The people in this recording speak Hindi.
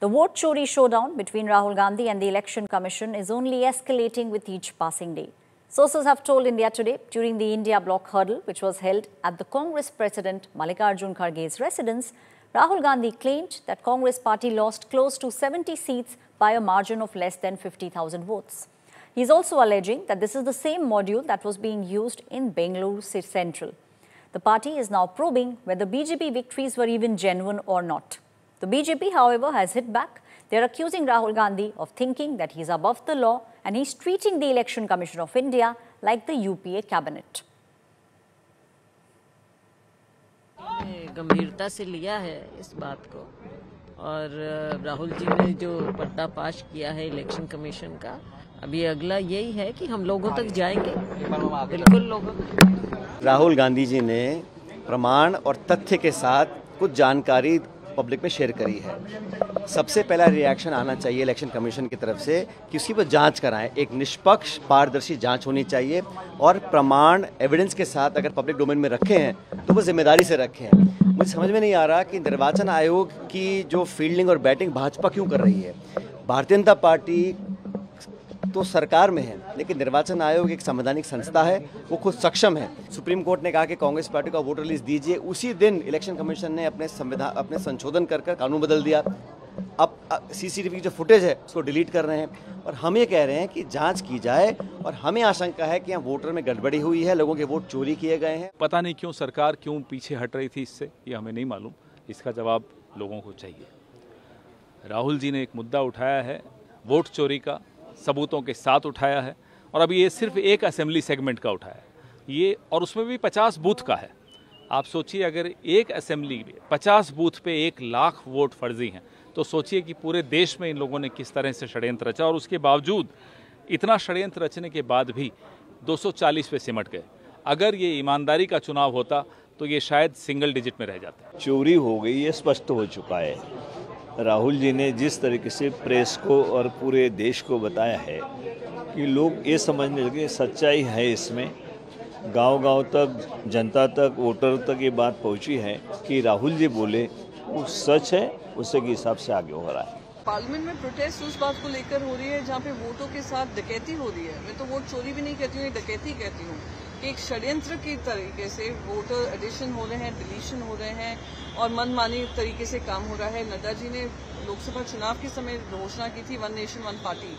The vote chori showdown between Rahul Gandhi and the Election Commission is only escalating with each passing day. Sources have told India Today during the India Bloc hurdle, which was held at the Congress President Mallikarjun Kharge's residence, Rahul Gandhi claimed that Congress party lost close to 70 seats by a margin of less than 50,000 votes. He is also alleging that this is the same module that was being used in Bengaluru Central. The party is now probing whether BJP victories were even genuine or not. The BJP, however, has hit back. They are accusing Rahul Gandhi of thinking that he is above the law and he is treating the Election Commission of India like the UPA cabinet. गंभीरता से लिया है इस बात को और राहुल जी ने जो पर्दाफाश किया है इलेक्शन कमीशन का, अभी अगला यही है कि हम लोगों तक जाएंगे, बिल्कुल लोगों तक। राहुल गांधी जी ने प्रमाण और तथ्य के साथ कुछ जानकारी पब्लिक में शेयर करी है। सबसे पहला रिएक्शन आना चाहिए इलेक्शन कमीशन की तरफ से कि उसकी पर जांच कराएं, एक निष्पक्ष पारदर्शी जांच होनी चाहिए और प्रमाण एविडेंस के साथ अगर पब्लिक डोमेन में रखे हैं तो वो जिम्मेदारी से रखे हैं। मुझे समझ में नहीं आ रहा कि निर्वाचन आयोग की जो फील्डिंग और बैटिंग भाजपा क्यों कर रही है। भारतीय जनता पार्टी तो सरकार में है, लेकिन निर्वाचन आयोग एक संवैधानिक संस्था है, वो खुद सक्षम है। सुप्रीम कोर्ट ने कहा कि कांग्रेस पार्टी का वोटर लिस्ट दीजिए, उसी दिन इलेक्शन कमीशन ने अपने संशोधन कर कानून बदल दिया। अब सीसीटीवी की जो फुटेज है उसको डिलीट कर रहे हैं और हम ये कह रहे हैं कि जांच की जाए और हमें आशंका है कि यहाँ वोटर में गड़बड़ी हुई है, लोगों के वोट चोरी किए गए हैं। पता नहीं क्यों सरकार क्यों पीछे हट रही थी इससे, ये हमें नहीं मालूम। इसका जवाब लोगों को चाहिए। राहुल जी ने एक मुद्दा उठाया है वोट चोरी का, सबूतों के साथ उठाया है और अभी ये सिर्फ एक असेंबली सेगमेंट का उठाया है ये, और उसमें भी 50 बूथ का है। आप सोचिए अगर एक असेंबली में 50 बूथ पे 1 लाख वोट फर्जी हैं तो सोचिए कि पूरे देश में इन लोगों ने किस तरह से षड्यंत्र रचा, और उसके बावजूद इतना षड्यंत्र रचने के बाद भी 240 पे सिमट गए। अगर ये ईमानदारी का चुनाव होता तो ये शायद सिंगल डिजिट में रह जाता। चोरी हो गई ये स्पष्ट हो चुका है। राहुल जी ने जिस तरीके से प्रेस को और पूरे देश को बताया है कि लोग ये समझने लगे सच्चाई है इसमें, गांव-गांव तक, जनता तक, वोटर तक ये बात पहुंची है कि राहुल जी बोले वो सच है, उसी के हिसाब से आगे हो रहा है। पार्लियामेंट में प्रोटेस्ट उस बात को लेकर हो रही है जहाँ पे वोटों के साथ डकैती हो रही है। मैं तो वोट चोरी भी नहीं कहती हूँ, डकैती कहती हूँ कि एक षड्यंत्र की तरीके से वोटर एडिशन हो रहे हैं, डिलीशन हो रहे हैं और मनमानी तरीके से काम हो रहा है। नड्डा जी ने लोकसभा चुनाव के समय घोषणा की थी 1 नेशन 1 पार्टी।